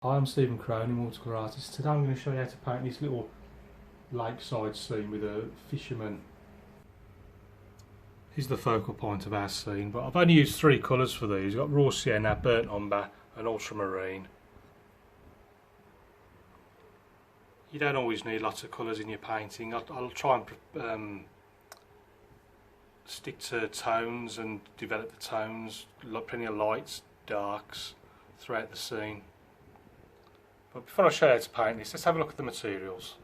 Hi, I'm Stephen Cronin, watercolour artist. Today I'm going to show you how to paint this little lakeside scene with a fisherman. Here's the focal point of our scene, but I've only used three colours for these. I've got raw sienna, burnt umber and ultramarine. You don't always need lots of colours in your painting. I'll try and stick to tones and develop the tones, plenty of lights, darks throughout the scene. But before I show you how to paint this, let's have a look at the materials.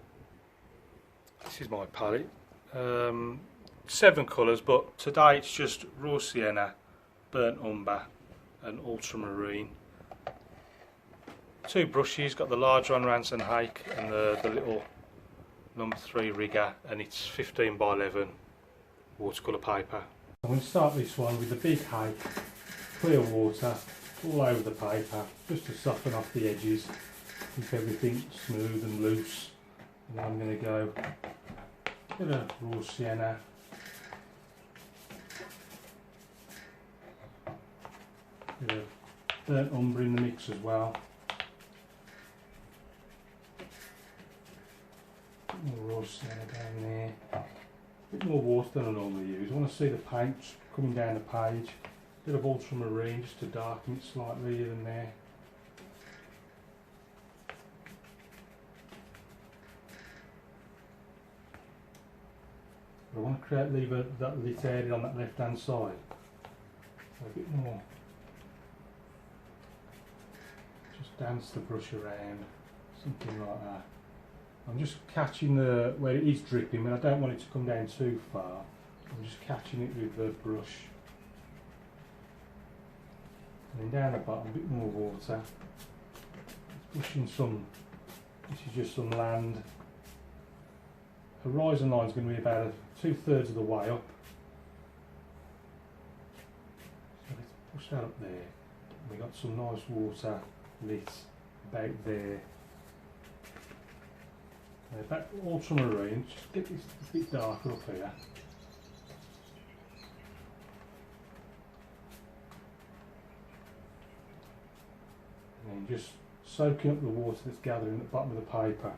This is my palette. 7 colours, but today it's just raw sienna, burnt umber and ultramarine. 2 brushes, got the large one, and hake, and the little number 3 rigger, and it's 15 by 11 watercolour paper. I'm going to start this one with the big hake, clear water all over the paper, just to soften off the edges. Keep everything smooth and loose. And then I'm going to go with a raw sienna, bit of burnt umber in the mix as well. More raw sienna down there. A bit more water than I normally use. I want to see the paint coming down the page. A bit of ultramarine just to darken it slightly here and there. I want to leave that lit area on that left hand side. So a bit more. Just dance the brush around, something like that. I'm just catching where it is dripping, but I don't want it to come down too far. I'm just catching it with the brush. And then down the bottom, a bit more water. Pushing some, this is just some land. Horizon line is going to be about 2/3 of the way up. So let's push that up there. We got some nice water lit about there. Back ultramarine, just get this a bit darker up here. And then just soaking up the water that's gathering at the bottom of the paper.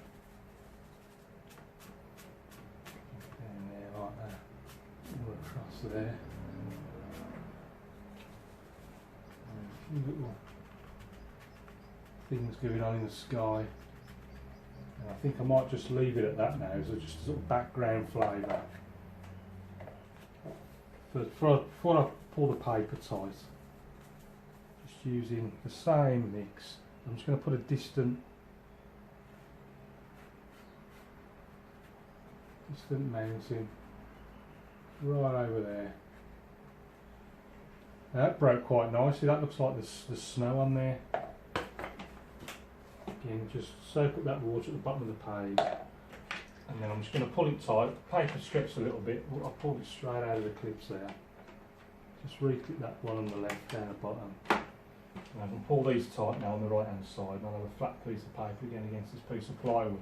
Across there. A few little things going on in the sky. And I think I might just leave it at that now, so just a sort of background flavour. Before I pull the paper tight, just using the same mix, I'm just going to put a distant mountain right over there. Now that broke quite nicely. That looks like there's snow on there. Again, just soak up that water at the bottom of the page, and then I'm just going to pull it tight. The paper stretched a little bit. I pulled it straight out of the clips there. Just re-clip that one on the left down the bottom. And I can pull these tight now on the right hand side, and I'll have a flat piece of paper again against this piece of plywood.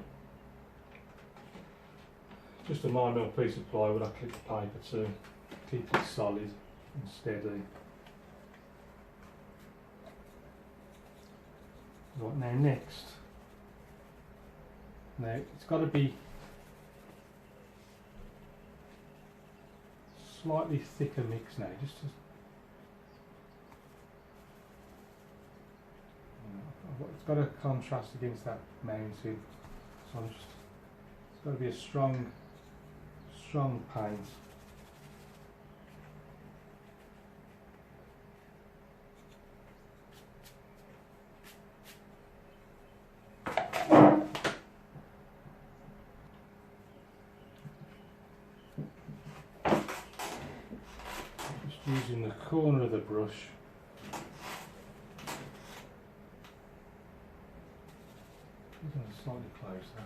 Just a 9mm piece of plywood I clip the paper to keep it solid and steady. Right, now next. Now it's got to be slightly thicker mix now, just to, it's got to contrast against that mountain. So it's got to be a strong paint. Just using the corner of the brush. Slightly closer.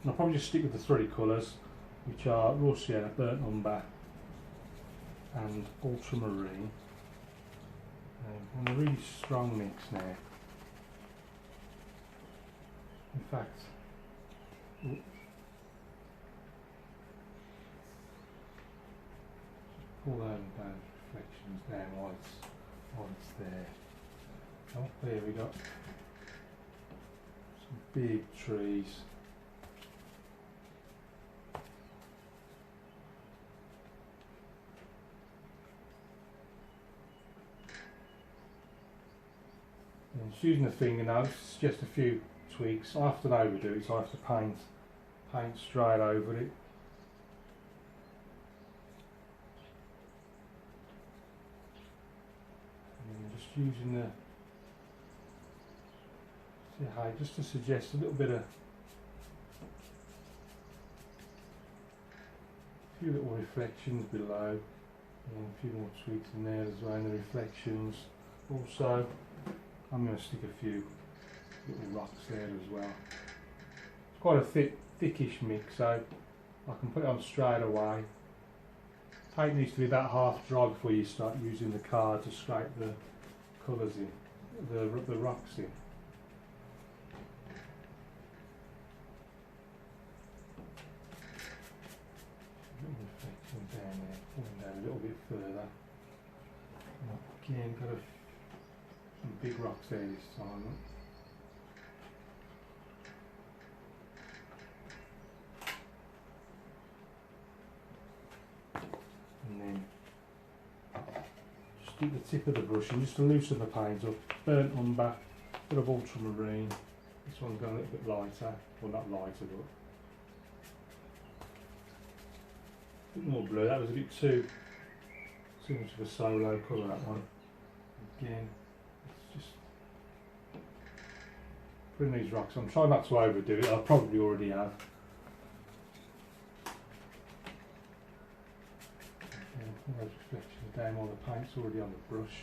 And I'll probably just stick with the 3 colours, which are raw sienna, burnt umber and ultramarine. And a really strong mix now. In fact, pull those reflections down while it's Oh, it's there. Oh, there we got some big trees. And just using the fingernail, it's just a few tweaks. I have to overdo it, so I have to paint straight over it. And just using the hake just to suggest a little bit of, a few little reflections below, and a few more tweaks in there as well in the reflections. Also, I'm going to stick a few little rocks there as well. It's quite a thickish mix, so I can put it on straight away. Paint needs to be about half dry before you start using the card to scrape the colours in, the rocks in. Little reflection down there, pulling down a little bit further. And again, got some big rocks there this time. And then just get the tip of the brush and just to loosen the paint up. Burnt umber, bit of ultramarine. This one's gone a little bit lighter, well not lighter but a bit more blue. That was a bit too much of a solo colour, that one. Again, it's just putting these rocks on. Try not to overdo it, I probably already have. Those reflections down while the paint's already on the brush.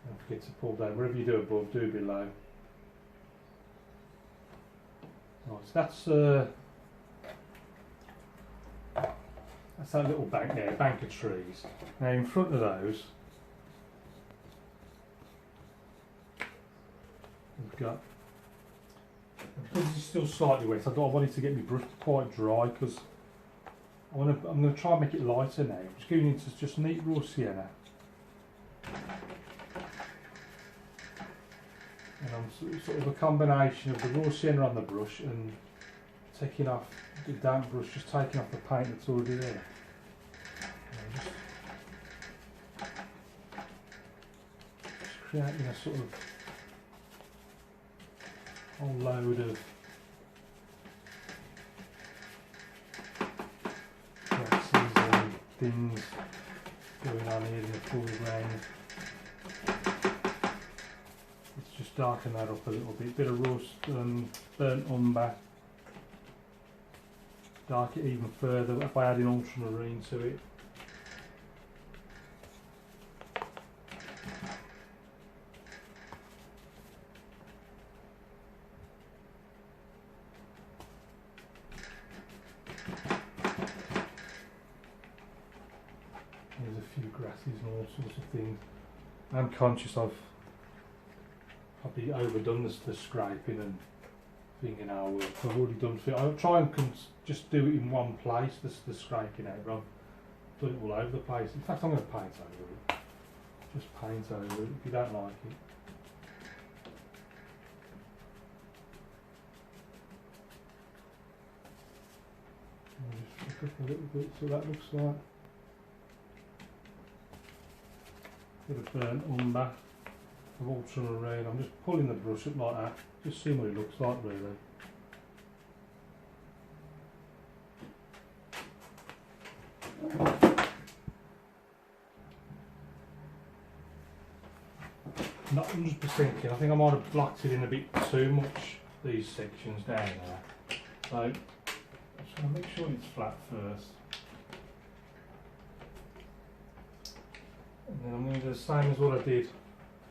Don't forget to pull down. Wherever you do above, do below. Right, so that's that little bank there, bank of trees. Now in front of those, we've got, because it's still slightly wet, I wanted to get my brush quite dry because I'm going to try and make it lighter now. I'm just going into just neat raw sienna. And I'm sort of a combination of the raw sienna on the brush and taking off the damp brush, just taking off the paint that's already there. Just creating a sort of whole load of grasses and things going on here in the foreground. Let's just darken that up a little bit. Bit of burnt umber. Dark it even further by adding ultramarine to it. There's a few grasses and all sorts of things. I'm conscious I've probably overdone the scraping and fingernail work. I've already done. I'll try and just do it in one place, the scraping out, but I've done it all over the place. In fact, I'm going to paint over it. Just paint over it if you don't like it. And just flick up a little bit so that looks like. Bit of burnt umber of ultramarine. I'm just pulling the brush up like that, just seeing what it looks like really. Not 100% keen. I think I might have blocked it in a bit too much, these sections down there. So I'm just going to make sure it's flat first. And then I'm going to do the same as what I did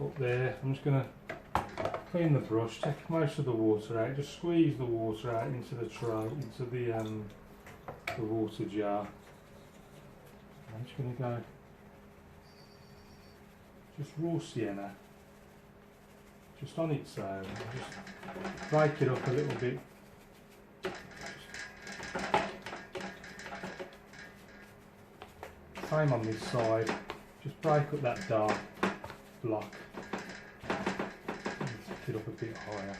up there. I'm just going to clean the brush, take most of the water out, just squeeze the water out into the tray, into the water jar. just going to go just raw sienna, just on its own, just break it up a little bit. Same on this side, just break up that dark block and lift it up a bit higher.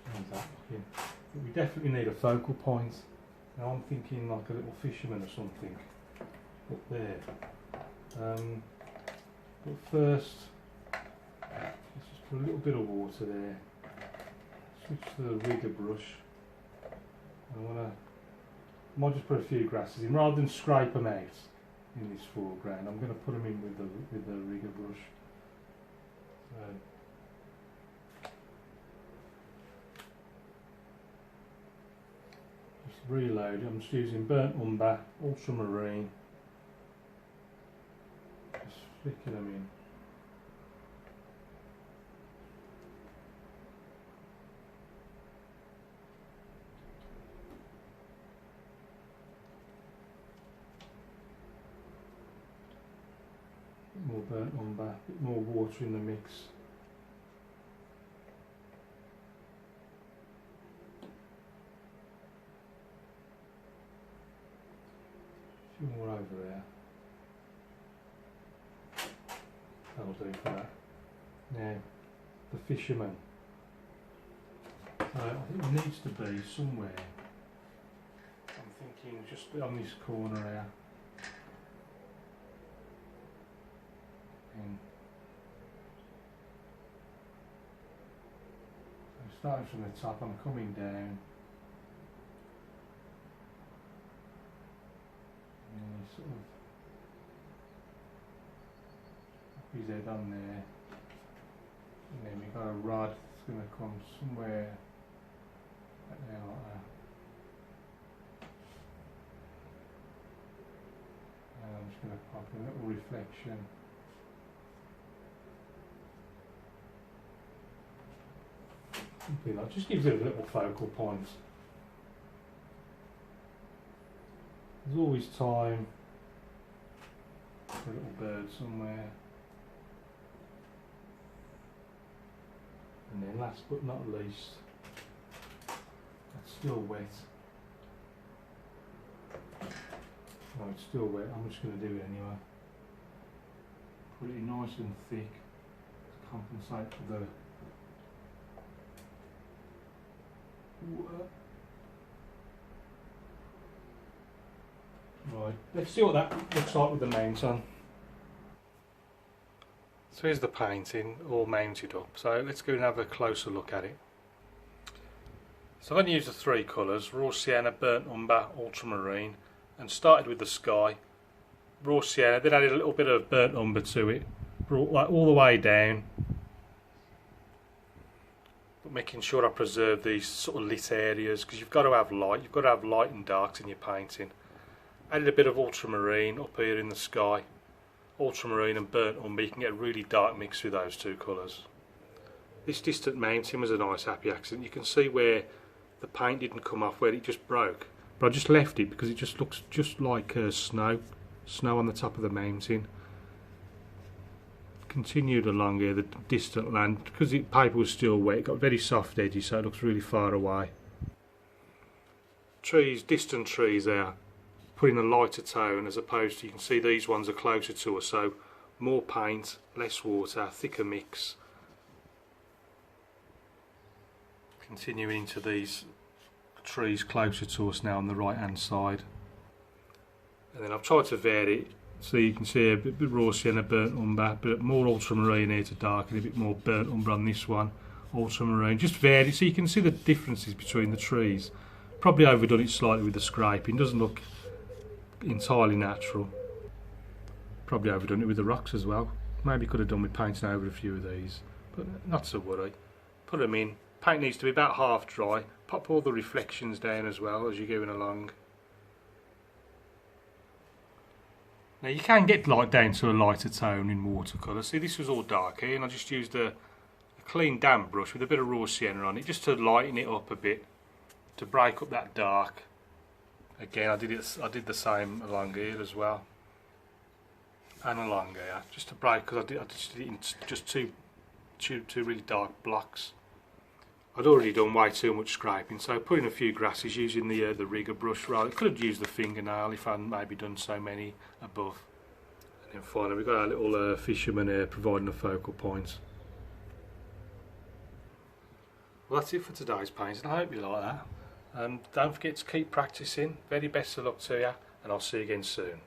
How's that looking? But we definitely need a focal point. Now I'm thinking like a little fisherman or something up there. But first, let's just put a little bit of water there. Switch to the rigger brush. I might just put a few grasses in rather than scrape them out in this foreground. I'm going to put them in with the rigger brush. So, just reload. I'm just using burnt umber, ultramarine. Just flicking them in. More burnt umber, a bit more water in the mix. A few more over there. That'll do for that. Now, the fisherman. I think it needs to be somewhere. I'm thinking just on this corner here. So starting from the top, I'm coming down, and sort of pop his head on there, and then we've got a rod that's going to come somewhere right there like that. And I'm just going to pop a little reflection. That just gives it a little focal point. There's always time for a little bird somewhere. And then last but not least, that's still wet. No, it's still wet, I'm just going to do it anyway. Put it nice and thick to compensate for the right, let's see what that looks like with the mount on. So here's the painting all mounted up, so let's go and have a closer look at it. So I'm going to use the three colours, raw sienna, burnt umber, ultramarine, and started with the sky. Raw sienna, then added a little bit of burnt umber to it, brought like all the way down, making sure I preserve these sort of lit areas, because you've got to have light and darks in your painting. Added a bit of ultramarine up here in the sky, ultramarine and burnt umber. You can get a really dark mix with those two colours. This distant mountain was a nice happy accident. You can see where the paint didn't come off, where it just broke, but I just left it because it just looks just like snow on the top of the mountain. Continued along here, the distant land, because the paper was still wet, it got very soft edges, so it looks really far away. Trees, distant trees there, putting a lighter tone, as opposed to, you can see these ones are closer to us, so more paint, less water, thicker mix. Continuing into these trees closer to us now on the right hand side. And then I've tried to vary it, so you can see a bit raw sienna, burnt umber, but more ultramarine here to darken, a bit more burnt umber on this one, ultramarine, just vary so you can see the differences between the trees. Probably overdone it slightly with the scraping, doesn't look entirely natural. Probably overdone it with the rocks as well. Maybe could have done with painting over a few of these, but not to worry. Put them in. Paint needs to be about half dry. Pop all the reflections down as well as you're going along. Now you can get down to a lighter tone in watercolour. See, this was all dark here, and I just used a clean damp brush with a bit of raw sienna on it, just to lighten it up a bit, to break up that dark. Again, I did the same along here as well, and along here, just to break, because I just did it in just two really dark blocks. I'd already done way too much scraping, so putting a few grasses using the rigger brush. Rather, I could have used the fingernail if I'd maybe done so many above. And then finally we've got our little fisherman here providing a focal point. Well, that's it for today's painting. I hope you like that. And don't forget to keep practicing. Very best of luck to you, and I'll see you again soon.